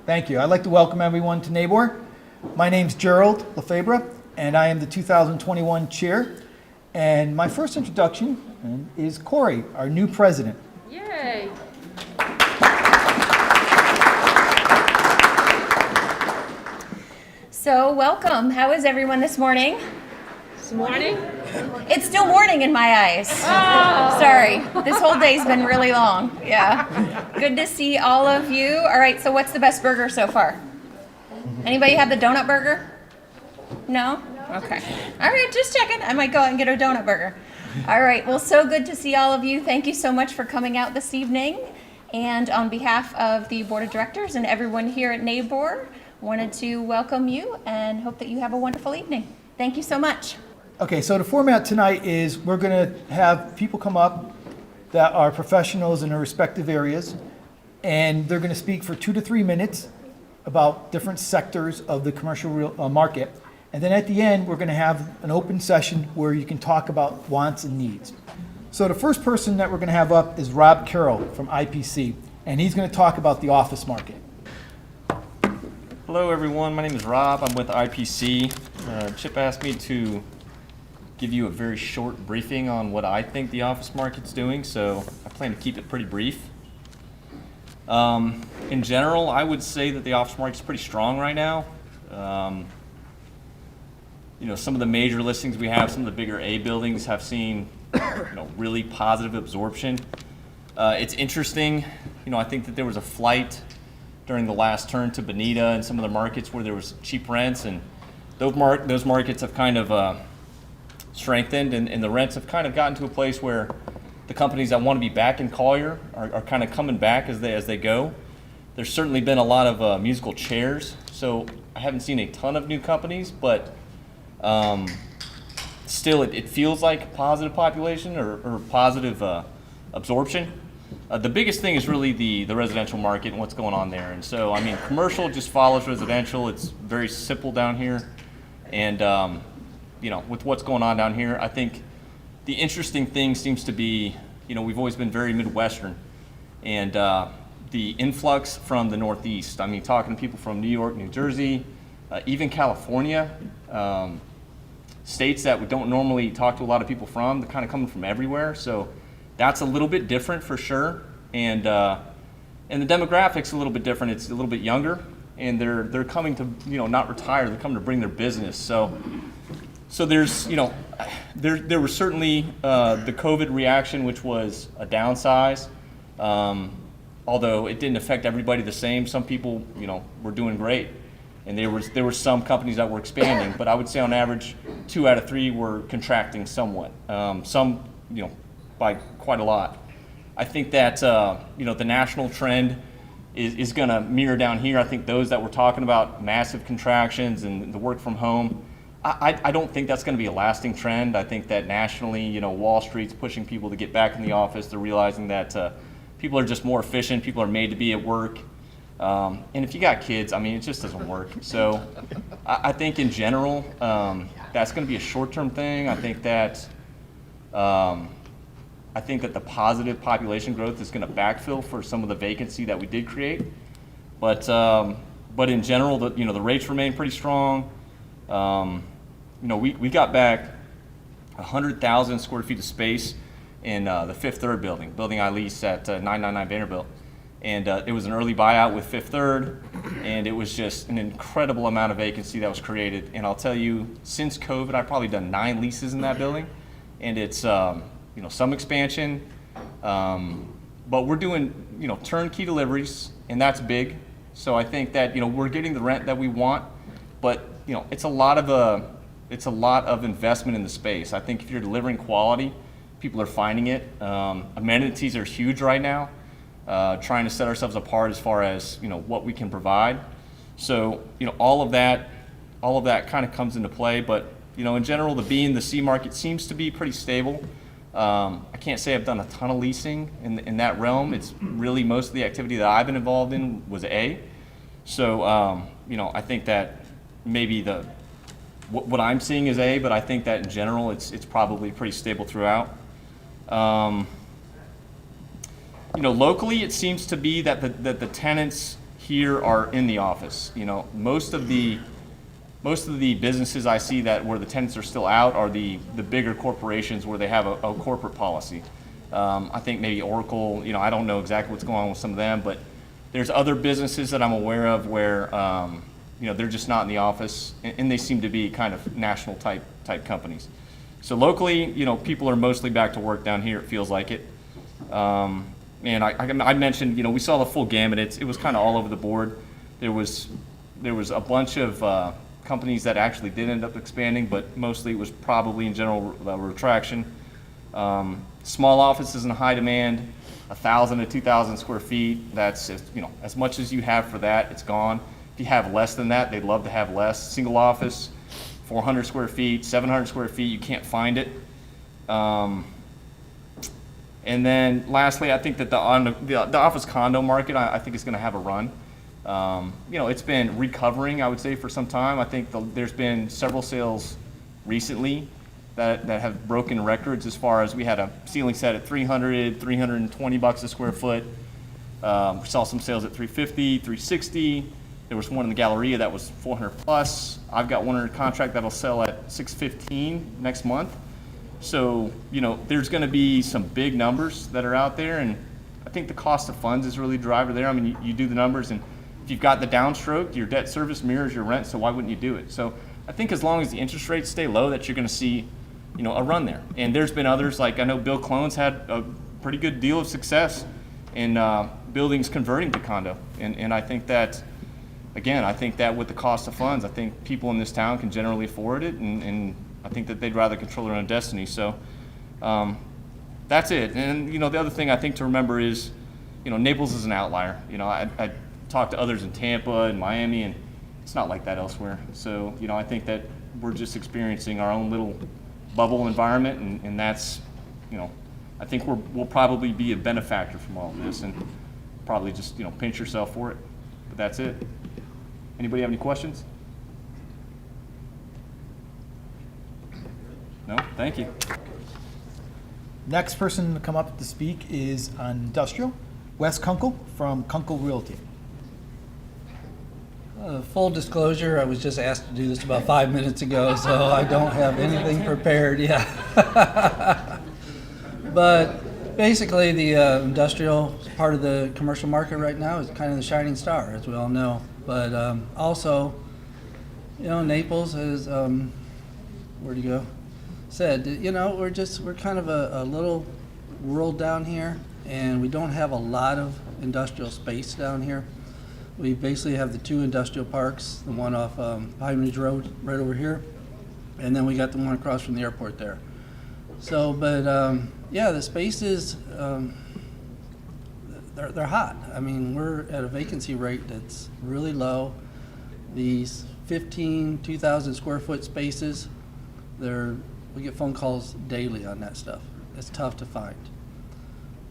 Thank you. I'd like to welcome everyone to NABOR. My name's Gerald Lefebvre, and I am the 2021 chair. And my first introduction is Corey, our new president. Yay! So welcome. How is everyone this morning? This morning? It's still morning in my eyes. Oh. Sorry. This whole day's been really long. Yeah. Good to see all of you. All right, so what's the best burger so far? Anybody have the donut burger? No? Okay. All right, just checking. I might go out and get a donut burger. All right, well, so good to see all of you. Thank you so much for coming out this evening. And on behalf of the board of directors and everyone here at NABOR, wanted to welcome you and hope that you have a wonderful evening. Thank you so much. Okay, so the format tonight is we're going to have people come up that are professionals in their respective areas, and they're going to speak for 2 to 3 minutes about different sectors of the commercial market. And then at the end, we're going to have an open session where you can talk about wants and needs. So the first person that we're going to have up is Rob Carroll from IPC, and he's going to talk about the office market. Hello everyone, my name is Rob. I'm with IPC. Chip asked me to give you a very short briefing on what I think the office market's doing, so I plan to keep it pretty brief. In general, I would say that the office market's pretty strong right now. Some of the major listings we have, some of the bigger A buildings have seen really positive absorption. It's interesting, I think that there was a flight during the last turn to Bonita and some of the markets where there was cheap rents, and those markets have kind of strengthened, and the rents have kind of gotten to a place where the companies that want to be back in Collier are kind of coming back as they go. There's certainly been a lot of musical chairs, so I haven't seen a ton of new companies, but still it feels like positive population or positive absorption. The biggest thing is really the residential market and what's going on there. And so, commercial just follows residential. It's very simple down here. And, with what's going on down here, I think the interesting thing seems to be, we've always been very Midwestern. And the influx from the Northeast, talking to people from New York, New Jersey, even California, states that we don't normally talk to a lot of people from, they're kind of coming from everywhere. So that's a little bit different for sure, and the demographics a little bit different. It's a little bit younger, and they're coming to not retire. They're coming to bring their business. So there's there was certainly the COVID reaction, which was a downsize, although it didn't affect everybody the same. Some people were doing great, and there were some companies that were expanding, but I would say on average 2 out of 3 were contracting somewhat. Some by quite a lot. I think that the national trend is going to mirror down here. I think those that were talking about massive contractions and the work from home, I don't think that's going to be a lasting trend. I think that nationally, Wall Street's pushing people to get back in the office. They're realizing that people are just more efficient. People are made to be at work. And if you got kids, it just doesn't work. So I think in general, that's going to be a short-term thing. I think that the positive population growth is going to backfill for some of the vacancy that we did create, but in general, the rates remain pretty strong. We got back 100,000 square feet of space in the Fifth Third building I lease at 999 Vanderbilt, and it was an early buyout with Fifth Third, and it was just an incredible amount of vacancy that was created. And I'll tell you, since COVID, I've probably done 9 leases in that building, and it's some expansion, but we're doing turnkey deliveries, and that's big. So I think that we're getting the rent that we want, but it's a lot of investment in the space. I think if you're delivering quality, people are finding it. Amenities are huge right now, trying to set ourselves apart as far as what we can provide. So all of that kind of comes into play, but in general, the B and the C market seems to be pretty stable. I can't say I've done a ton of leasing in that realm. It's really most of the activity that I've been involved in was A. So, I think that maybe what I'm seeing is A, but I think that in general it's probably pretty stable throughout. Locally it seems to be that the tenants here are in the office. You know, most of the businesses I see that where the tenants are still out are the bigger corporations where they have a corporate policy. I think maybe Oracle, you know, I don't know exactly what's going on with some of them, but there's other businesses that I'm aware of where, you know, they're just not in the office, and they seem to be kind of national type companies. So locally, you know, people are mostly back to work down here, it feels like it. And I mentioned, you know, we saw the full gamut. It was kind of all over the board. There was a bunch of companies that actually did end up expanding, but mostly it was probably in general retraction. Small offices in high demand, 1,000 to 2,000 square feet. That's, you know, as much as you have for that, it's gone. If you have less than that, they'd love to have less. Single office, 400 square feet, 700 square feet, you can't find it. And then lastly, I think that the office condo market, I think is going to have a run. You know, it's been recovering, I would say, for some time. I think there's been several sales recently that have broken records as far as we had a ceiling set at $320 a square foot. We saw some sales at $350, $360. There was one in the Galleria that was $400 plus. I've got one under contract that'll sell at $615 next month. So, you know, there's going to be some big numbers that are out there, and I think the cost of funds is really the driver there. I mean, you do the numbers, and if you've got the downstroke, your debt service mirrors your rent, so why wouldn't you do it? So I think as long as the interest rates stay low, that you're going to see, you know, a run there. And there's been others, like I know Bill Clone's had a pretty good deal of success in buildings converting to condo. And I think that, again, I think that with the cost of funds, I think people in this town can generally afford it, and I think that they'd rather control their own destiny. So that's it. And, you know, the other thing I think to remember is, you know, Naples is an outlier. You know, I talked to others in Tampa and Miami, and it's not like that elsewhere. So, you know, I think that we're just experiencing our own little bubble environment, and that's, you know, I think we'll probably be a benefactor from all of this, and probably just, you know, pinch yourself for it. But that's it. Anybody have any questions? No? Thank you. Next person to come up to speak is on industrial, Wes Kunkie from Kunkie Realty. Full disclosure, I was just asked to do this about 5 minutes ago, so I don't have anything prepared yet. But basically, the industrial part of the commercial market right now is kind of the shining star, as we all know. But also, you know, Naples is, where'd you go? Said, you know, we're kind of a little world down here, and we don't have a lot of industrial space down here. We basically have the two industrial parks, the one off Pine Ridge Road right over here, and then we got the one across from the airport there. So, but yeah, the spaces, they're hot. I mean, we're at a vacancy rate that's really low. These 2,000 square foot spaces, we get phone calls daily on that stuff. It's tough to find.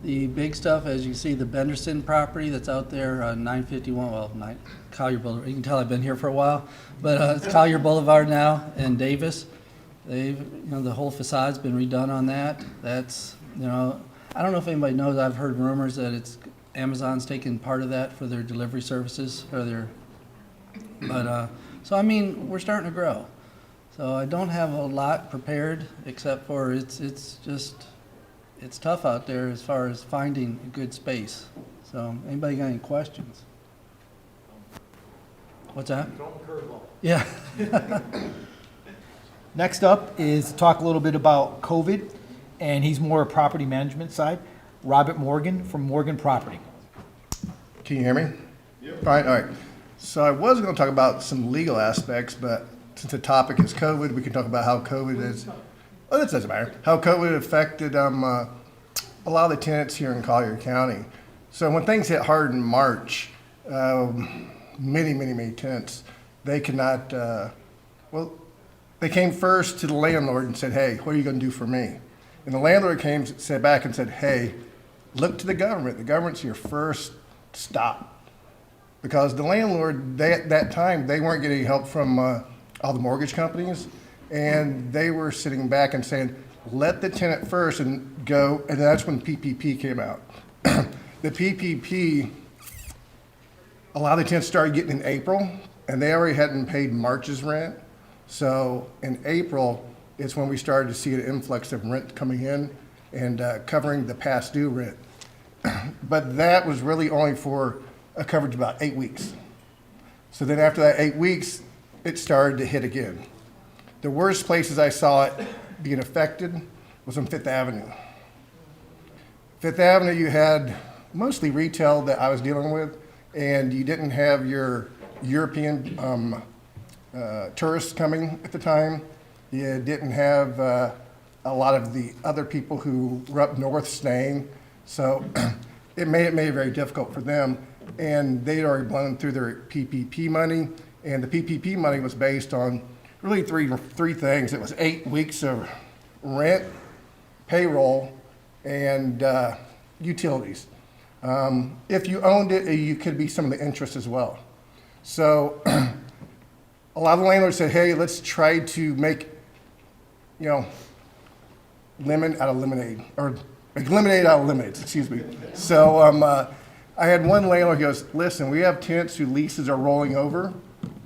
The big stuff, as you see, the Benderson property that's out there on 951, Collier Boulevard. You can tell I've been here for a while, but it's Collier Boulevard now in Davis. You know, the whole facade's been redone on that. That's, you know, I don't know if anybody knows. I've heard rumors that Amazon's taking part of that for their delivery services, so I mean, we're starting to grow. So I don't have a lot prepared, except for it's tough out there as far as finding a good space. So anybody got any questions? What's that? Yeah. Next up is talk a little bit about COVID, and he's more a property management side. Robbie Morgan from Morgan Property. Can you hear me? Yep. Fine, all right. So I was going to talk about some legal aspects, but since the topic is COVID, we can talk about how COVID is, that doesn't matter, how COVID affected a lot of the tenants here in Collier County. So when things hit hard in March, many tenants, they could not, they came first to the landlord and said, hey, what are you going to do for me? And the landlord sat back and said, hey, look to the government. The government's your first stop. Because the landlord, that time, they weren't getting help from all the mortgage companies, and they were sitting back and saying, let the tenant first and go, and that's when PPP came out. The PPP a lot of the tenants started getting in April, and they already hadn't paid March's rent. So in April, it's when we started to see an influx of rent coming in and covering the past due rent. But that was really only for a coverage of about 8 weeks. So then after that 8 weeks, it started to hit again. The worst places I saw it being affected was on Fifth Avenue. Fifth Avenue, you had mostly retail that I was dealing with, and you didn't have your European tourists coming at the time. You didn't have a lot of the other people who were up north staying. So it made it very difficult for them. And they'd already blown through their PPP money. And the PPP money was based on really three things. It was 8 weeks of rent, payroll, and utilities. If you owned it, you could be some of the interest as well. So a lot of the landlords said, hey, let's try to make, lemon out of lemonade, or make lemonade out of lemonades, excuse me. So I had one landlord who goes, listen, we have tenants whose leases are rolling over,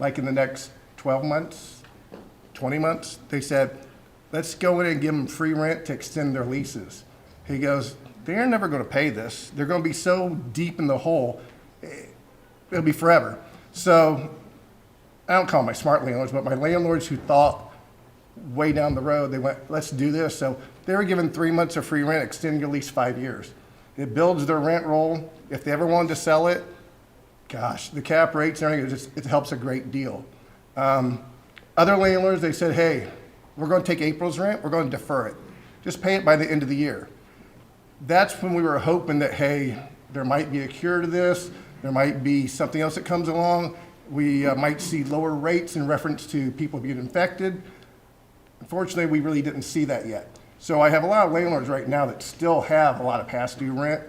like in the next 12 months, 20 months. They said, let's go in and give them free rent to extend their leases. He goes, they're never going to pay this. They're going to be so deep in the hole, it'll be forever. So I don't call them my smart landlords, but my landlords who thought way down the road, they went, let's do this. So they were given 3 months of free rent, extending your lease 5 years. It builds their rent roll. If they ever wanted to sell it, gosh, the cap rates and everything, it helps a great deal. Other landlords, they said, hey, we're going to take April's rent, we're going to defer it. Just pay it by the end of the year. That's when we were hoping that, hey, there might be a cure to this, there might be something else that comes along, we might see lower rates in reference to people being infected. Unfortunately, we really didn't see that yet. So I have a lot of landlords right now that still have a lot of past due rent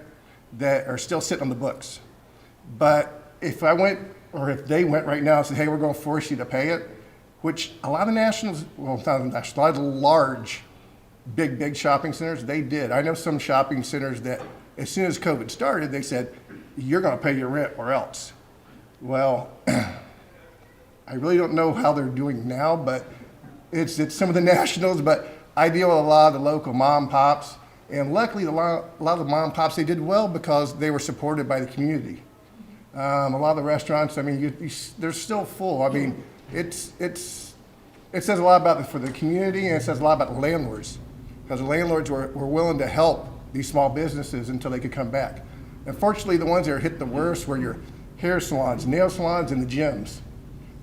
that are still sitting on the books. But if I went, or if they went right now and said, hey, we're going to force you to pay it, which a lot of the nationals, well, not the nationals, a lot of the large, big shopping centers, they did. I know some shopping centers that as soon as COVID started, they said, you're going to pay your rent or else. Well, I really don't know how they're doing now, but it's some of the nationals, but I deal with a lot of the local mom and pops, and luckily a lot of the mom and pops, they did well because they were supported by the community. A lot of the restaurants, I mean, they're still full. I mean, it says a lot about for the community, and it says a lot about the landlords, because the landlords were willing to help these small businesses until they could come back. Unfortunately, the ones that are hit the worst were your hair salons, nail salons, and the gyms,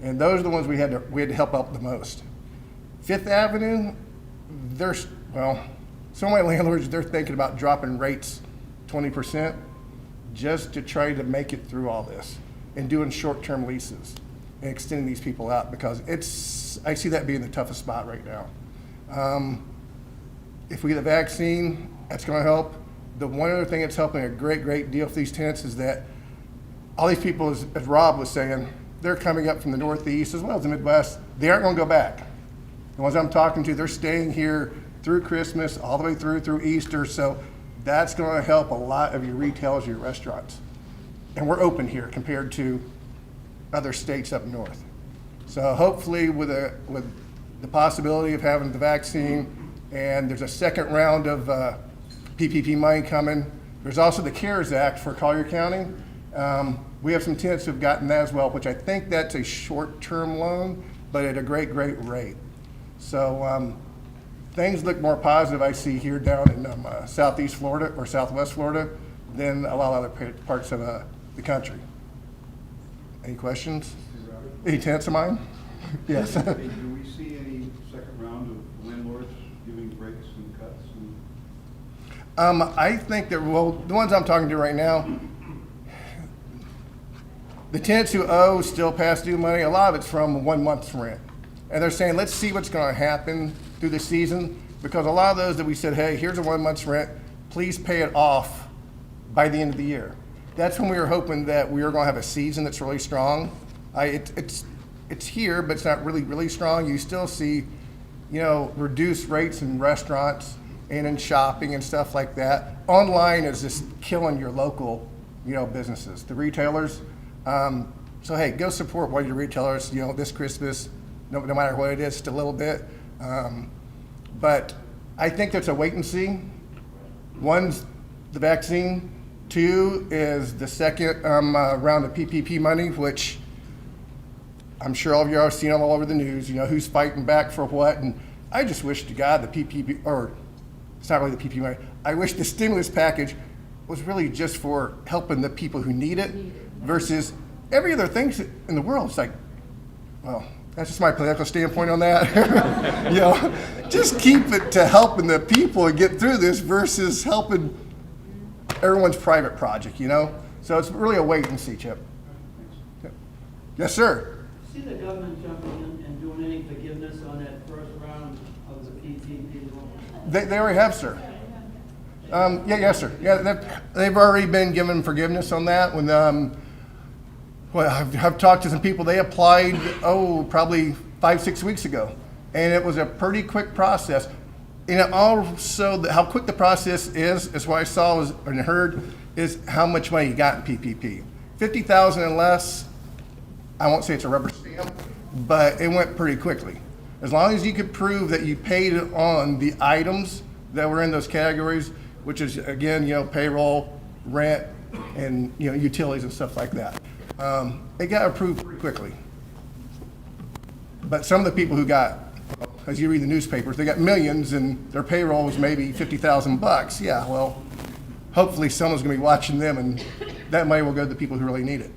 and those are the ones we had to help out the most. Fifth Avenue, some of my landlords, they're thinking about dropping rates 20% just to try to make it through all this and doing short-term leases and extending these people out, because I see that being the toughest spot right now. If we get a vaccine, that's going to help. The one other thing that's helping a great deal for these tenants is that all these people, as Rob was saying, they're coming up from the Northeast as well as the Midwest. They aren't going to go back. The ones I'm talking to, they're staying here through Christmas, all the way through Easter. So that's going to help a lot of your retailers, your restaurants. And we're open here compared to other states up north. So hopefully with the possibility of having the vaccine, and there's a second round of PPP money coming. There's also the CARES Act for Collier County. We have some tenants who've gotten that as well, which I think that's a short-term loan, but at a great rate. So things look more positive, I see, here down in southeast Florida or southwest Florida than a lot of other parts of the country. Any questions? Any tenants of mine? Yes. Hey, do we see any second round of landlords giving breaks and cuts? I think that, well, the ones I'm talking to right now, the tenants who owe still past due money, a lot of it's from 1 month's rent. And they're saying, let's see what's going to happen through the season, because a lot of those that we said, hey, here's a 1 month's rent, please pay it off by the end of the year. That's when we were hoping that we were going to have a season that's really strong. It's here, but it's not really strong. You still see, reduced rates in restaurants and in shopping and stuff like that. Online is just killing your local, businesses. The retailers, So hey, go support one of your retailers, this Christmas, no matter what it is, just a little bit. But I think there's a wait and see. One's the vaccine. Two is the second round of PPP money, which I'm sure all of you are seeing all over the news, who's fighting back for what. And I just wish to God the PPP, or it's not really the PPP money, I wish the stimulus package was really just for helping the people who need it versus every other thing in the world. It's like, well, that's just my political standpoint on that. Just keep it to helping the people and get through this versus helping everyone's private project, So it's really a wait and see, Chip. Yep. Yes, sir. See the government jumping in and doing any forgiveness on that first round of the PPP loan? They already have, sir. Yes, sir. Yeah, they've already been given forgiveness on that. When I've talked to some people, they applied, probably 5-6 weeks ago, and it was a pretty quick process. And it also, how quick the process is what I saw and heard, is how much money you got in PPP. $50,000 and less, I won't say it's a rubber stamp, but it went pretty quickly. As long as you could prove that you paid on the items that were in those categories, which is, again, payroll, rent, and, utilities and stuff like that. It got approved pretty quickly. But some of the people who got, as you read the newspapers, they got millions and their payroll was maybe $50,000. Yeah, well, hopefully someone's gonna be watching them and that money will go to the people who really need it.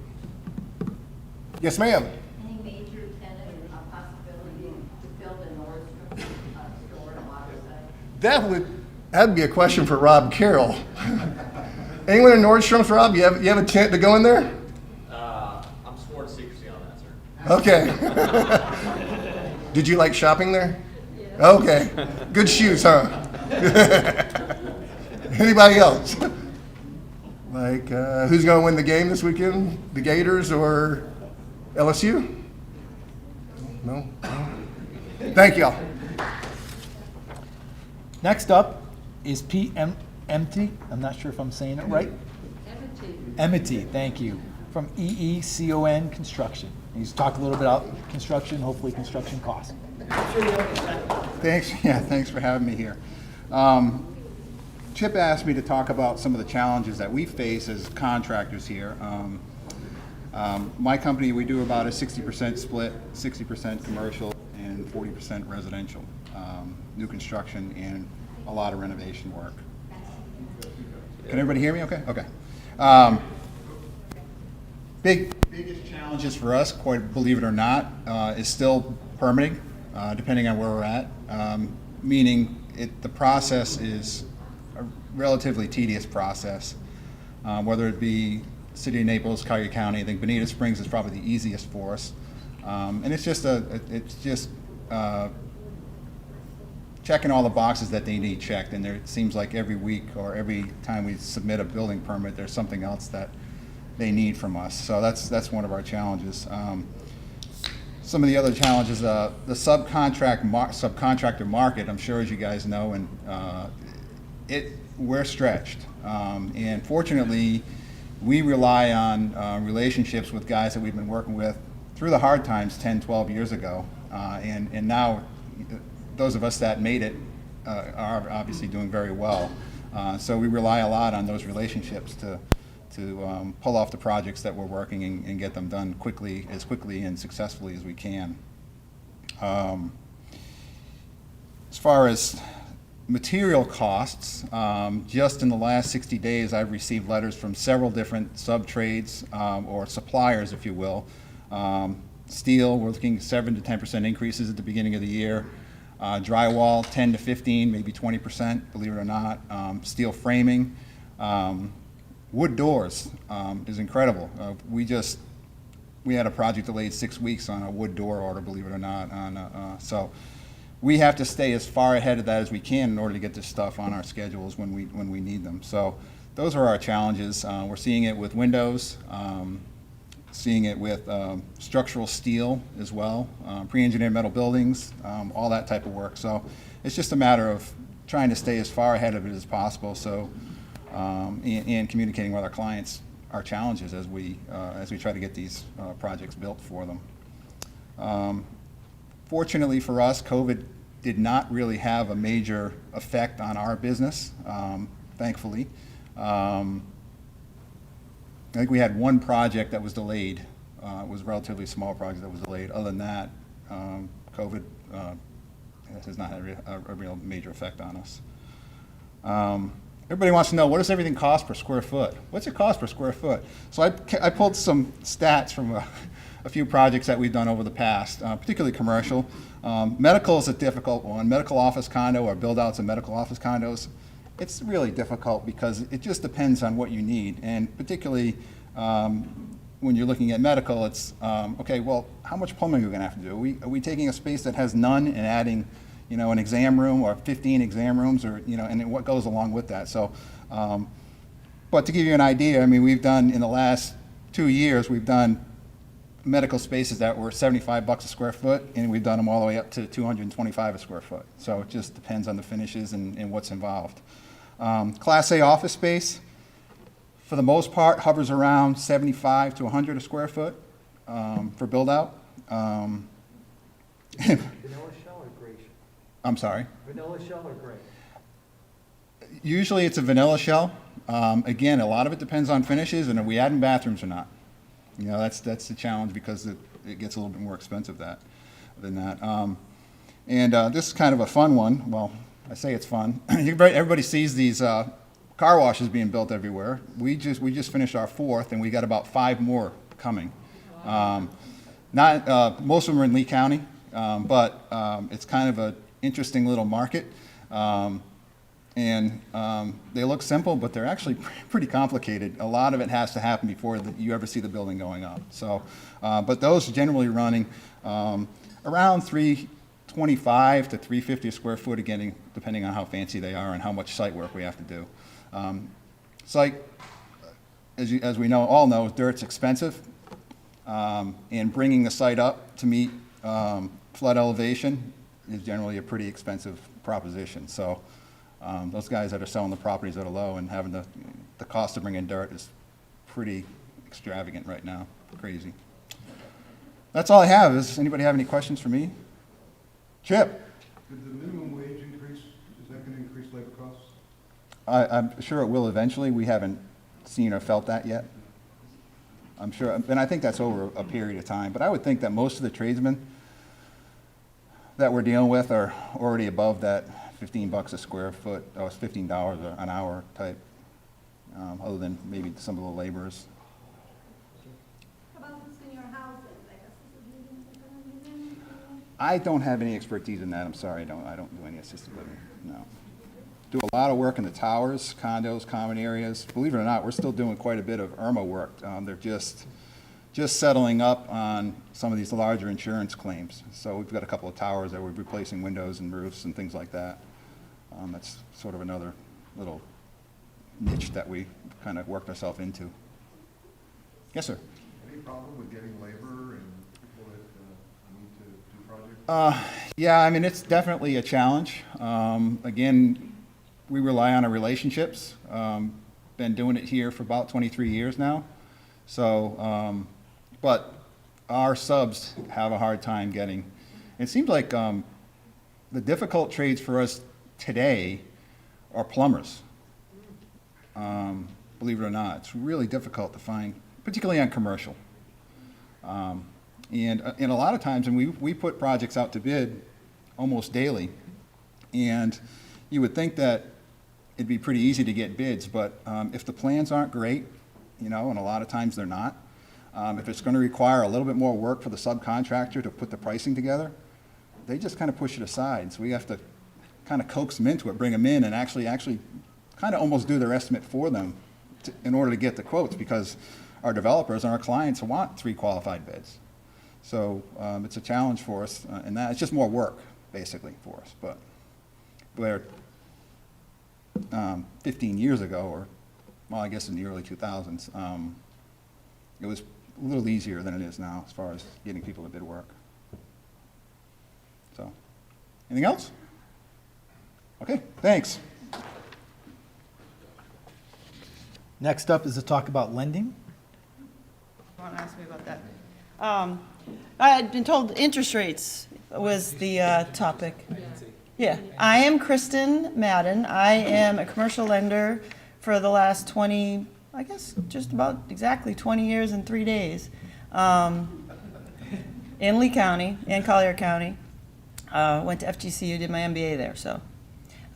Yes, ma'am. Any major tenant possibility to build a Nordstrom store in Waterside? That'd be a question for Rob Carroll. Anyone in Nordstrom's, Rob? You have a tent to go in there? I'm sworn to secrecy on that, sir. Okay. Did you like shopping there? Yeah. Okay. Good shoes, huh? Anybody else? Like, who's going to win the game this weekend? The Gators or LSU? No? Thank y'all. Next up is Emidy. I'm not sure if I'm saying it right. Emidy, thank you. From EECON Construction. He's talked a little bit about construction, hopefully construction costs. Thanks for having me here. Chip asked me to talk about some of the challenges that we face as contractors here. My company, we do about a 60% split, 60% commercial and 40% residential, new construction and a lot of renovation work. Can everybody hear me okay? Okay. Biggest challenges for us, quite believe it or not, is still permitting, depending on where we're at. Meaning the process is a relatively tedious process, whether it be City of Naples, Cuyahoga County. I think Bonita Springs is probably the easiest for us, and it's just checking all the boxes that they need checked. And it seems like every week or every time we submit a building permit, there's something else that they need from us. So that's one of our challenges. Some of the other challenges, the subcontractor market, I'm sure as you guys know, and we're stretched. And fortunately, we rely on relationships with guys that we've been working with through the hard times 10, 12 years ago. And now those of us that made it are obviously doing very well. So we rely a lot on those relationships to pull off the projects that we're working and get them done as quickly and successfully as we can. As far as material costs, just in the last 60 days, I've received letters from several different sub-trades or suppliers, if you will. Steel, we're looking at 7 to 10% increases at the beginning of the year. Drywall, 10 to 15, maybe 20%, believe it or not. Steel framing. Wood doors is incredible. We had a project delayed 6 weeks on a wood door order, believe it or not. So we have to stay as far ahead of that as we can in order to get this stuff on our schedules when we need them. So those are our challenges. We're seeing it with windows, seeing it with structural steel as well, pre-engineered metal buildings, all that type of work. So it's just a matter of trying to stay as far ahead of it as possible. So and communicating with our clients our challenges as we try to get these projects built for them. Fortunately for us, COVID did not really have a major effect on our business, thankfully. I think we had one project that was delayed. It was a relatively small project that was delayed. Other than that, COVID has not had a real major effect on us. Everybody wants to know, what does everything cost per square foot? What's it cost per square foot? So I pulled some stats from a few projects that we've done over the past, particularly commercial. Medical is a difficult one. Medical office condo or build-outs of medical office condos, it's really difficult because it just depends on what you need. And particularly when you're looking at medical, it's, okay, well, how much plumbing are we gonna have to do? Are we taking a space that has none and adding, you know, an exam room or 15 exam rooms, or, you know, and then what goes along with that? So, but to give you an idea, I mean, we've done, in the last 2 years, we've done medical spaces that were $75 a square foot, and we've done them all the way up to $225 a square foot. So it just depends on the finishes and what's involved. Class A office space, for the most part, hovers around 75 to 100 a square foot for build out. Vanilla shell or gray shell? I'm sorry? Vanilla shell or gray? Usually it's a vanilla shell. Again, a lot of it depends on finishes and are we adding bathrooms or not. You know, that's the challenge because it gets a little bit more expensive than that. This is kind of a fun one. Well, I say it's fun. Everybody sees these car washes being built everywhere. We just finished our 4th, and we got about 5 more coming. Most of them are in Lee County, but it's kind of an interesting little market. They look simple, but they're actually pretty complicated. A lot of it has to happen before you ever see the building going up. So, but those are generally running around $325 to $350 a square foot, again, depending on how fancy they are and how much site work we have to do. Site, as we all know, dirt's expensive, and bringing the site up to meet flood elevation is generally a pretty expensive proposition. So. Those guys that are selling the properties that are low and having the cost to bring in dirt is pretty extravagant right now, crazy. That's all I have. Does anybody have any questions for me? Chip? Did the minimum wage increase, is that going to increase labor costs? I'm sure it will eventually. We haven't seen or felt that yet. I'm sure, and I think that's over a period of time. But I would think that most of the tradesmen that we're dealing with are already above that $15 a square foot, or it's $15 an hour type, other than maybe some of the laborers. How about the senior housing, like assisted living? I don't have any expertise in that. I'm sorry, I don't do any assisted living. No. Do a lot of work in the towers, condos, common areas. Believe it or not, we're still doing quite a bit of IRMA work. They're just settling up on some of these larger insurance claims. So we've got a couple of towers that we're replacing windows and roofs and things like that. That's sort of another little niche that we kind of worked ourselves into. Yes, sir? Any problem with getting labor and people that need to do projects? Yeah, I mean, it's definitely a challenge. Again, we rely on our relationships. Been doing it here for about 23 years now. So, but our subs have a hard time getting, it seems like the difficult trades for us today are plumbers. Believe it or not, it's really difficult to find, particularly on commercial. And a lot of times, and we put projects out to bid almost daily, and you would think that it'd be pretty easy to get bids, but if the plans aren't great, you know, and a lot of times they're not, if it's going to require a little bit more work for the subcontractor to put the pricing together, they just kind of push it aside. So we have to kind of coax them into it, bring them in, and actually kind of almost do their estimate for them in order to get the quotes, because our developers and our clients want 3 qualified bids. So it's a challenge for us, and that it's just more work basically for us. But where 15 years ago, or well, I guess in the early 2000s, it was a little easier than it is now as far as getting people to bid work. So, anything else? Okay, thanks. Next up is to talk about lending. want to ask me about that. I had been told interest rates was the topic. Yeah, I am Cristin Madden. I am a commercial lender for the last 20, I guess, just about exactly 20 years and 3 days, in Lee County and Collier County. Went to FGCU, did my MBA there, so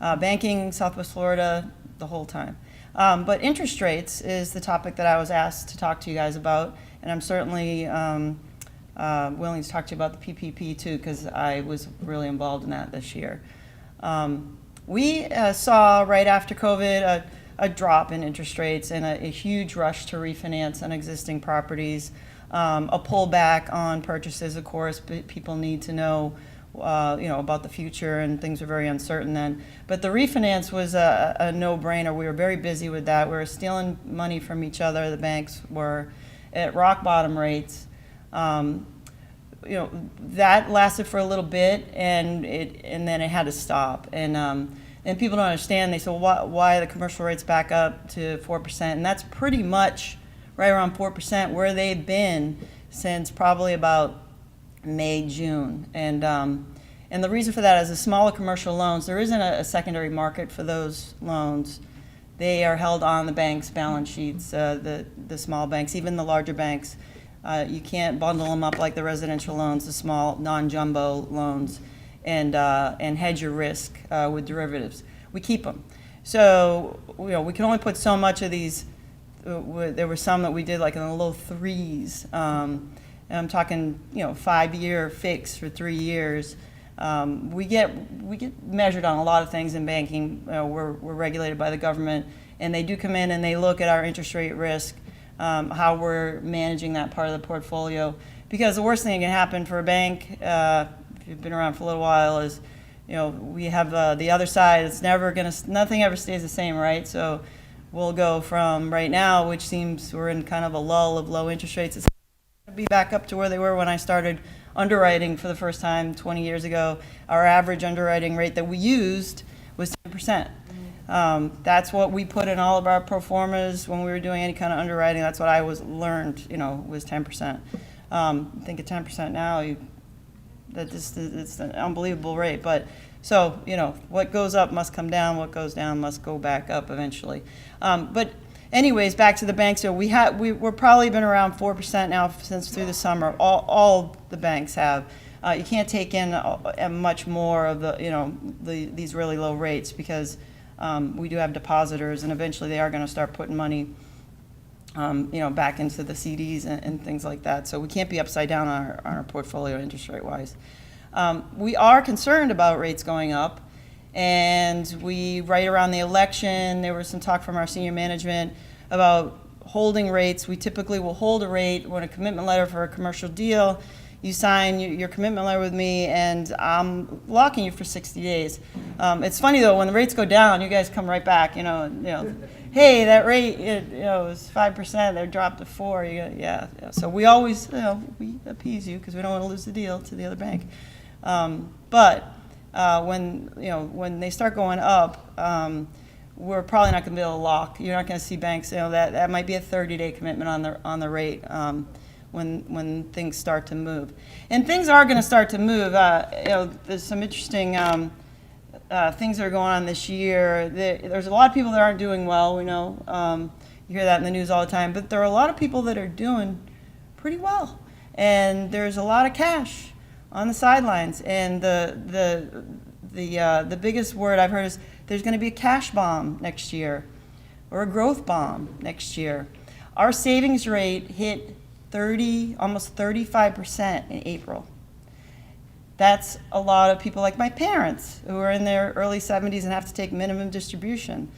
banking, Southwest Florida, the whole time. But interest rates is the topic that I was asked to talk to you guys about, and I'm certainly willing to talk to you about the PPP too, because I was really involved in that this year. We saw right after COVID a drop in interest rates and a huge rush to refinance on existing properties, a pullback on purchases. Of course, people need to know about the future, and things were very uncertain then. But the refinance was a no-brainer. We were very busy with that. We were stealing money from each other. The banks were at rock bottom rates. That lasted for a little bit, and then it had to stop. And people don't understand. They say, well, why the commercial rates back up to 4%? And that's pretty much right around 4% where they've been since probably about May, June. And the reason for that is the smaller commercial loans, there isn't a secondary market for those loans. They are held on the bank's balance sheets, the small banks, even the larger banks. You can't bundle them up like the residential loans, the small non-jumbo loans, and hedge your risk with derivatives. We keep them. So we can only put so much of these. There were some that we did like in the low threes. And I'm talking 5-year fix for 3 years. We get measured on a lot of things in banking. We're regulated by the government, and they do come in and they look at our interest rate risk, how we're managing that part of the portfolio. Because the worst thing that can happen for a bank, if you've been around for a little while, is we have the other side. It's nothing ever stays the same, right? So we'll go from right now, which seems we're in kind of a lull of low interest rates. It's going to be back up to where they were when I started underwriting for the first time 20 years ago. Our average underwriting rate that we used was 10%. That's what we put in all of our pro formas when we were doing any kind of underwriting. That's what I learned, was 10%. Think of 10% now, it's an unbelievable rate. But so, what goes up must come down, what goes down must go back up eventually. But anyways, back to the banks. So we're probably been around 4% now since through the summer. All the banks have. You can't take in much more of these really low rates because we do have depositors, and eventually they are going to start putting money, back into the CDs and things like that. So we can't be upside down on our portfolio interest rate wise. We are concerned about rates going up. And right around the election, there was some talk from our senior management about holding rates. We typically will hold a rate when a commitment letter for a commercial deal. You sign your commitment letter with me, and I'm locking you for 60 days. It's funny though, when the rates go down, you guys come right back. Hey, that rate was 5%. They dropped to 4%. Yeah. So we always we appease you because we don't want to lose the deal to the other bank. But when they start going up, we're probably not going to be able to lock. You're not going to see banks. That might be a 30-day commitment on the rate when things start to move, and things are going to start to move. There's some interesting things that are going on this year. There's a lot of people that aren't doing well. We know you hear that in the news all the time, but there are a lot of people that are doing pretty well, and there's a lot of cash on the sidelines. And the biggest word I've heard is there's going to be a cash bomb next year, or a growth bomb next year. Our savings rate hit almost 35% in April. That's a lot of people like my parents who are in their early 70s and have to take minimum distribution.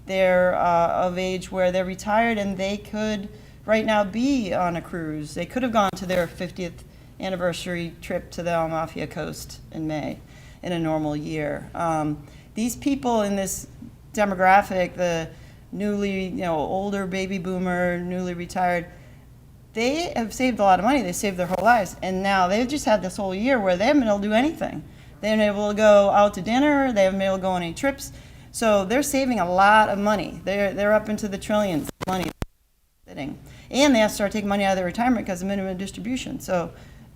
They're of age where they're retired and they could right now be on a cruise. They could have gone to their 50th anniversary trip to the Amalfi Coast in May in a normal year. These people in this demographic, the newly, older baby boomer, newly retired, they have saved a lot of money. They saved their whole lives. And now they've just had this whole year where they haven't been able to do anything. They haven't been able to go out to dinner. They haven't been able to go on any trips. So they're saving a lot of money. They're up into the trillions of money sitting. And they have to start taking money out of their retirement because of minimum distribution. So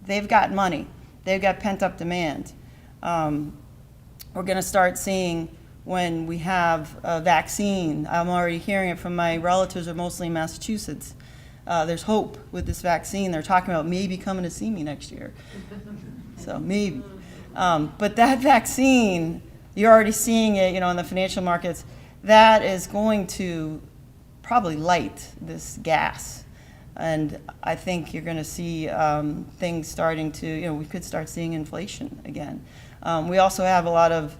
they've got money. They've got pent-up demand. We're going to start seeing when we have a vaccine. I'm already hearing it from my relatives who are mostly in Massachusetts. There's hope with this vaccine. They're talking about maybe coming to see me next year. So maybe. But that vaccine, you're already seeing it, in the financial markets. That is going to probably light this gas. And I think you're going to see things starting to, we could start seeing inflation again. We also have a lot of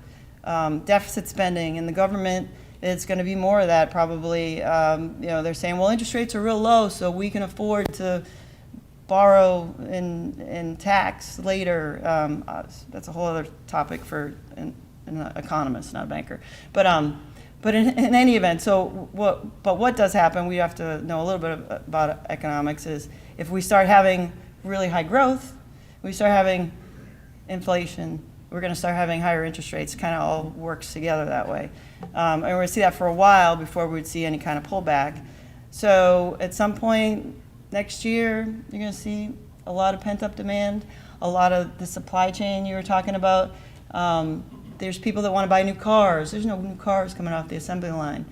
deficit spending in the government. It's going to be more of that probably. They're saying, well, interest rates are real low, so we can afford to borrow in tax later. That's a whole other topic for an economist, not a banker. But in any event, what does happen, we have to know a little bit about economics, is if we start having really high growth, we start having inflation, we're going to start having higher interest rates. Kind of all works together that way. And we're going to see that for a while before we would see any kind of pullback. So at some point next year, you're going to see a lot of pent-up demand, a lot of the supply chain you were talking about. There's people that want to buy new cars. There's no new cars coming off the assembly line.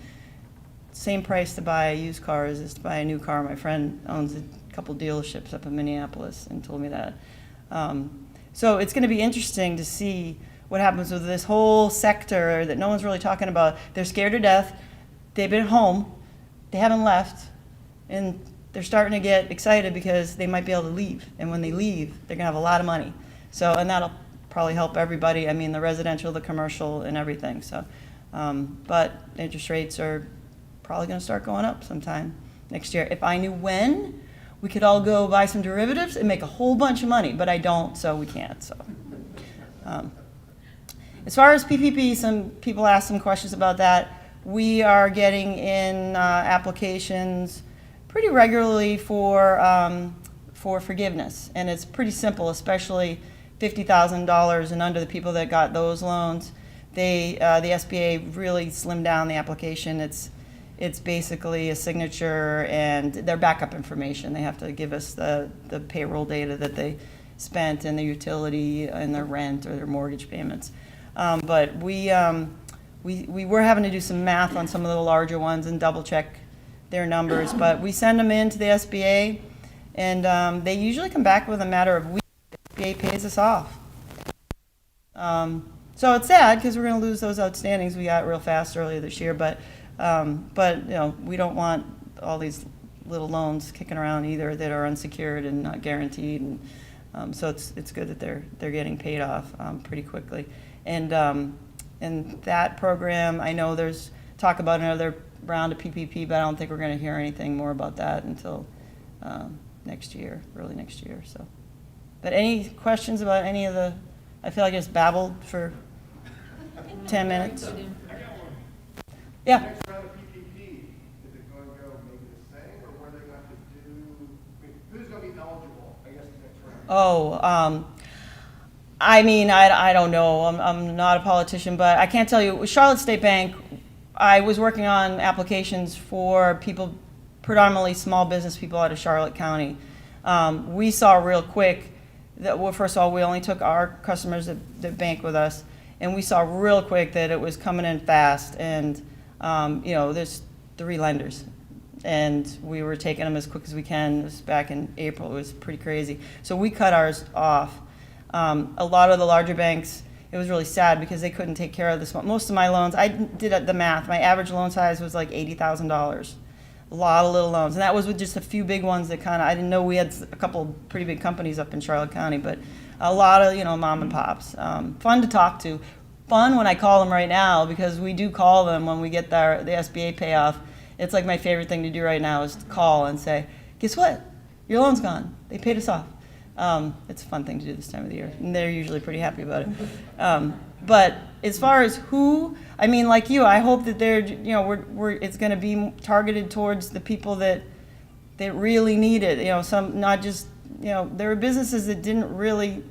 Same price to buy a used car as to buy a new car. My friend owns a couple dealerships up in Minneapolis and told me that. So it's going to be interesting to see what happens with this whole sector that no one's really talking about. They're scared to death. They've been home. They haven't left. And they're starting to get excited because they might be able to leave. And when they leave, they're going to have a lot of money. So, and that'll probably help everybody. I mean, the residential, the commercial, and everything. So, but interest rates are probably going to start going up sometime next year. If I knew when, we could all go buy some derivatives and make a whole bunch of money, but I don't, so we can't. So, as far as PPP, some people asked some questions about that. We are getting in applications pretty regularly for forgiveness, and it's pretty simple, especially $50,000 and under. The people that got those loans, the SBA really slimmed down the application. It's basically a signature and their backup information. They have to give us the payroll data that they spent and their utility and their rent or their mortgage payments. But we were having to do some math on some of the larger ones and double check their numbers. But we send them in to the SBA, and they usually come back with a matter of weeks. The SBA pays us off. So it's sad because we're going to lose those outstandings we got real fast earlier this year. But we don't want all these little loans kicking around either that are unsecured and not guaranteed. And so it's good that they're getting paid off pretty quickly. And that program, I know there's talk about another round of PPP, but I don't think we're going to hear anything more about that until next year, early next year. So, but any questions about any of the? I feel like I just babbled for 10 minutes. Yeah. Next round of PPP, is it going to go maybe the same, or what are they going to do? I mean, who's going to be eligible, I guess, the next round? I mean, I don't know. I'm not a politician, but I can't tell you. With Charlotte State Bank, I was working on applications for people, predominantly small business people out of Charlotte County. We saw real quick that, well, first of all, we only took our customers that bank with us, and we saw real quick that it was coming in fast. And there's 3 lenders, and we were taking them as quick as we can. It was back in April. It was pretty crazy. So we cut ours off. A lot of the larger banks, it was really sad because they couldn't take care of this. Most of my loans, I did the math. My average loan size was like $80,000. A lot of little loans, and that was with just a few big ones that I didn't know we had a couple pretty big companies up in Charlotte County, but a lot of mom and pops. Fun to talk to. Fun when I call them right now, because we do call them when we get the SBA payoff. It's like my favorite thing to do right now is to call and say, guess what? Your loan's gone. They paid us off. It's a fun thing to do this time of the year, and they're usually pretty happy about it. But as far as who, I mean, like you, I hope that it's going to be targeted towards the people that really need it. Some not just, there were businesses that didn't really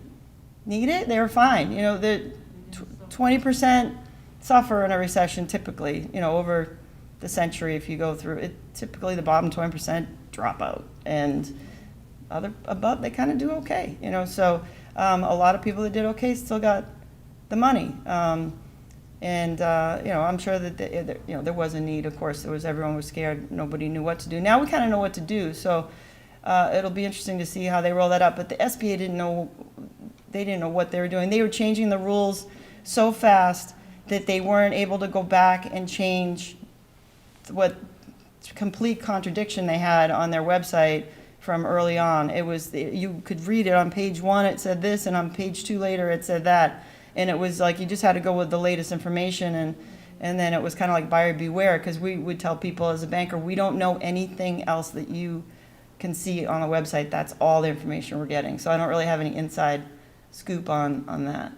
need it. They were fine. 20% suffer in a recession typically, over the century if you go through it. Typically the bottom 20% drop out. And other above, they kind of do okay, you know. So a lot of people that did okay still got the money. You know, I'm sure that you know, there was a need. Of course, everyone was scared. Nobody knew what to do. Now we kind of know what to do. So it'll be interesting to see how they roll that out. But the SBA didn't know. They didn't know what they were doing. They were changing the rules so fast that they weren't able to go back and change what complete contradiction they had on their website from early on. It was, you could read it on page 1, it said this, and on page 2 later it said that. And it was like you just had to go with the latest information, and then it was kind of like buyer beware, because we would tell people as a banker, we don't know anything else that you can see on the website. That's all the information we're getting. So I don't really have any inside scoop on that.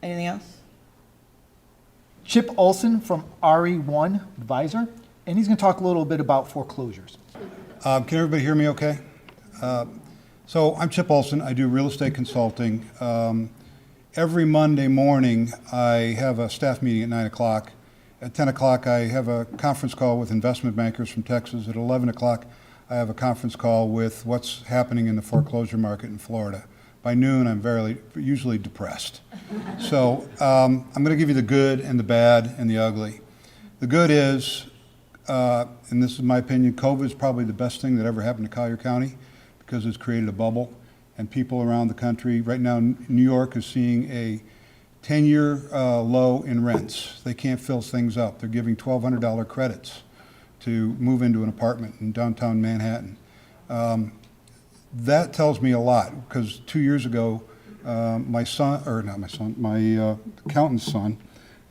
Anything else? Chip Olson from RE1 Advisor, and he's going to talk a little bit about foreclosures. Can everybody hear me okay? So I'm Chip Olson. I do real estate consulting. Every Monday morning, I have a staff meeting at 9 o'clock. At 10 o'clock, I have a conference call with investment bankers from Texas. At 11 o'clock, I have a conference call with what's happening in the foreclosure market in Florida. By noon, I'm usually depressed. So I'm going to give you the good and the bad and the ugly. The good is, and this is my opinion, COVID is probably the best thing that ever happened to Collier County because it's created a bubble. And people around the country, right now New York is seeing a 10-year low in rents. They can't fill things up. They're giving $1,200 credits to move into an apartment in downtown Manhattan. That tells me a lot, because 2 years ago, my accountant's son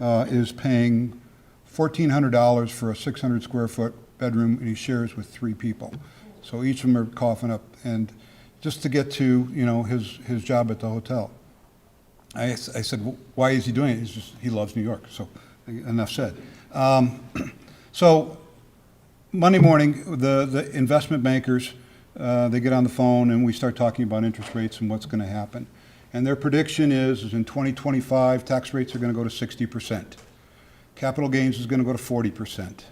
is paying $1,400 for a 600 square foot bedroom, and he shares with 3 people. So each of them are coughing up, and just to get to, you know, his job at the hotel. I said, well, why is he doing it? He loves New York, so enough said. So Monday morning, the investment bankers, they get on the phone and we start talking about interest rates and what's going to happen. And their prediction is in 2025, tax rates are going to go to 60%. Capital gains is going to go to 40%.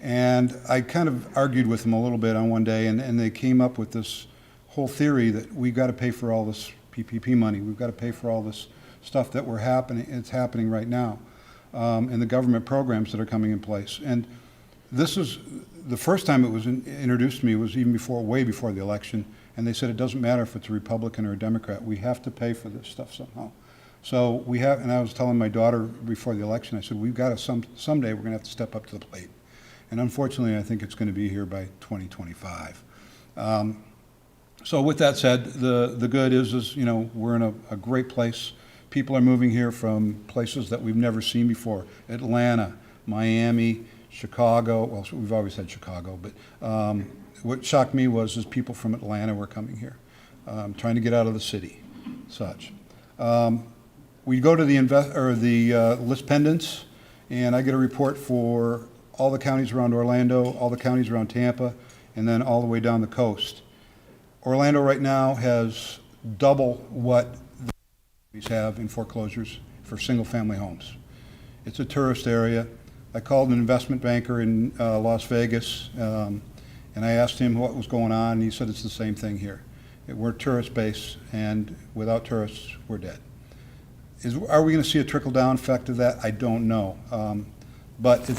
And I kind of argued with them a little bit on one day, and they came up with this whole theory that we've got to pay for all this PPP money. We've got to pay for all this stuff that it's happening right now, and the government programs that are coming in place. And this is the first time it was introduced to me was even way before the election, and they said it doesn't matter if it's a Republican or a Democrat. We have to pay for this stuff somehow. So we have, and I was telling my daughter before the election, I said, we've got to, someday we're going to have to step up to the plate. And unfortunately, I think it's going to be here by 2025. So with that said, the good is you know, we're in a great place. People are moving here from places that we've never seen before. Atlanta, Miami, Chicago. Well, we've always had Chicago, but what shocked me was people from Atlanta were coming here, trying to get out of the city, such. We go to the list pendants, and I get a report for all the counties around Orlando, all the counties around Tampa, and then all the way down the coast. Orlando right now has double what the counties have in foreclosures for single-family homes. It's a tourist area. I called an investment banker in Las Vegas, and I asked him what was going on, and he said it's the same thing here. We're tourist-based, and without tourists, we're dead. Are we going to see a trickle-down effect of that? I don't know. But you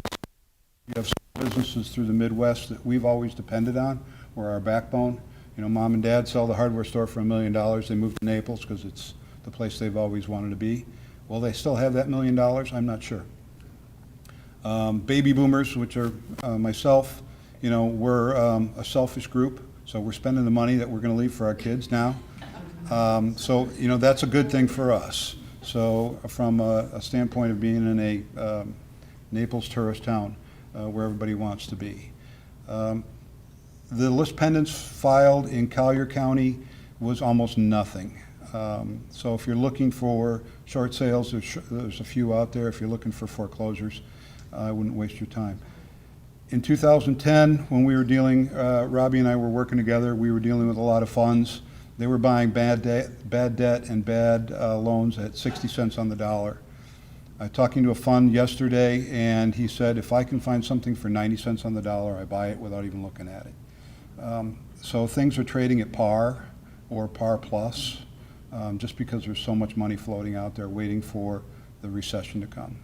have some businesses through the Midwest that we've always depended on. We're our backbone. You know, mom and dad sell the hardware store for $1 million. They moved to Naples because it's the place they've always wanted to be. Will they still have that $1 million? I'm not sure. Baby boomers, which are myself, you know, we're a selfish group, so we're spending the money that we're going to leave for our kids now. So, you know, that's a good thing for us. So from a standpoint of being in a Naples tourist town where everybody wants to be. The list pendants filed in Collier County was almost nothing. So if you're looking for short sales, there's a few out there. If you're looking for foreclosures, I wouldn't waste your time. In 2010, when we were dealing, Robbie and I were working together, we were dealing with a lot of funds. They were buying bad debt and bad loans at 60 cents on the dollar. I was talking to a fund yesterday, and he said, if I can find something for 90 cents on the dollar, I buy it without even looking at it. So things are trading at par or par plus, just because there's so much money floating out there waiting for the recession to come.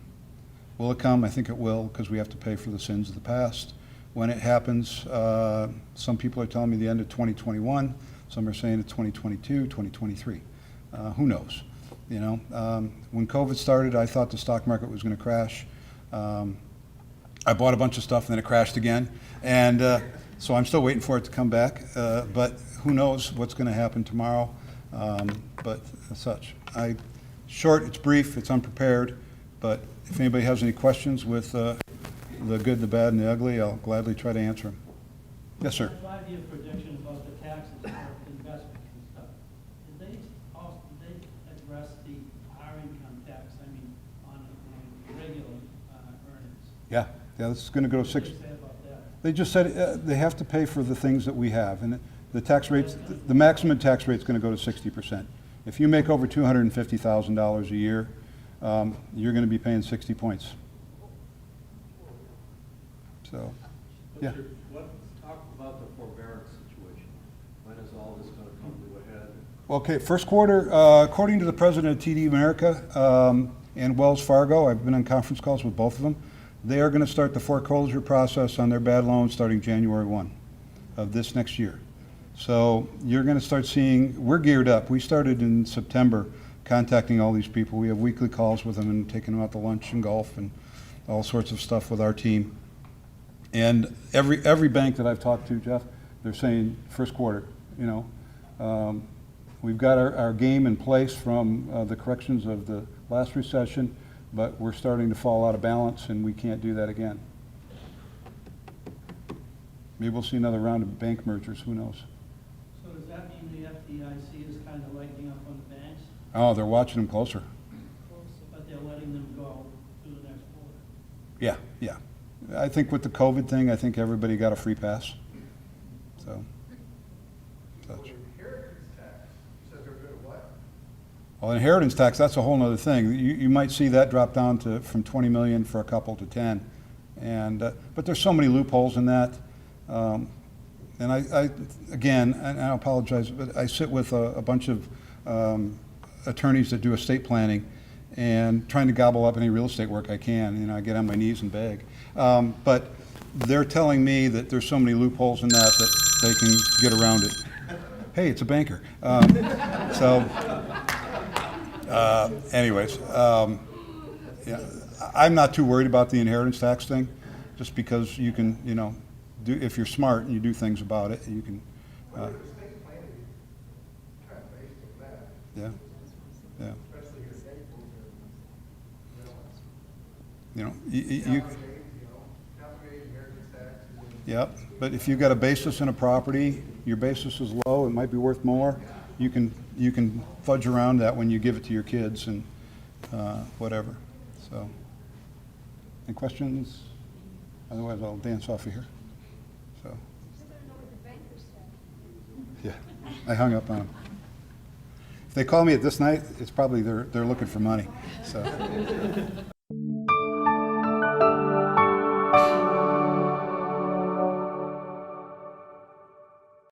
Will it come? I think it will, because we have to pay for the sins of the past. When it happens, some people are telling me the end of 2021, some are saying it's 2022, 2023. Who knows? You know, when COVID started, I thought the stock market was going to crash. I bought a bunch of stuff and then it crashed again. And so I'm still waiting for it to come back. But who knows what's going to happen tomorrow. But as such, short, it's brief, it's unprepared. But if anybody has any questions with the good, the bad, and the ugly, I'll gladly try to answer them. Yes, sir. 5-year prediction about the taxes for investments and stuff. Did they address our income tax, I mean, on regular earnings? Yeah, this is going to go to What 6. did they say about that? They just said they have to pay for the things that we have, and the tax rates, the maximum tax rate is going to go to 60%. If you make over $250,000 a year, you're going to be paying 60 points. So, yeah. Talk about the forbearance situation. When is all this going to come to a head? Okay, first quarter, according to the president of TD America and Wells Fargo, I've been on conference calls with both of them, they are going to start the foreclosure process on their bad loans starting January 1 of this next year. So you're going to start seeing, we're geared up. We started in September contacting all these people. We have weekly calls with them and taking them out to lunch and golf and all sorts of stuff with our team. And every bank that I've talked to, Jeff, they're saying first quarter, you know. We've got our game in place from the corrections of the last recession, but we're starting to fall out of balance and we can't do that again. Maybe we'll see another round of bank mergers, who knows? So does that mean the FDIC is kind of lightening up on the banks, Oh, they're watching them closer. but they're letting them go through the next quarter? Yeah. I think with the COVID thing, I think everybody got a free pass. So, such. Inheritance tax, you said they're good at what? Well, inheritance tax, that's a whole other thing. You might see that drop down to from 20 million for a couple to 10. And, but there's so many loopholes in that. And I again, and I apologize, but I sit with a bunch of attorneys that do estate planning and trying to gobble up any real estate work I can. You know, I get on my knees and beg. But they're telling me that there's so many loopholes in that they can get around it. Hey, it's a banker. Anyways, yeah, I'm not too worried about the inheritance tax thing, just because you can, you know, if you're smart and you do things about it, you can. Estate planning, kind of based on that, Yeah. especially your Naples and, You know, calculate inheritance tax. Yep, but if you've got a basis in a property, your basis is low, it might be worth more. You can fudge around that when you give it to your kids and whatever. So, any questions? Otherwise, I'll dance off of here. So, yeah, I hung up on them. If they call me at this night, it's probably they're looking for money. So.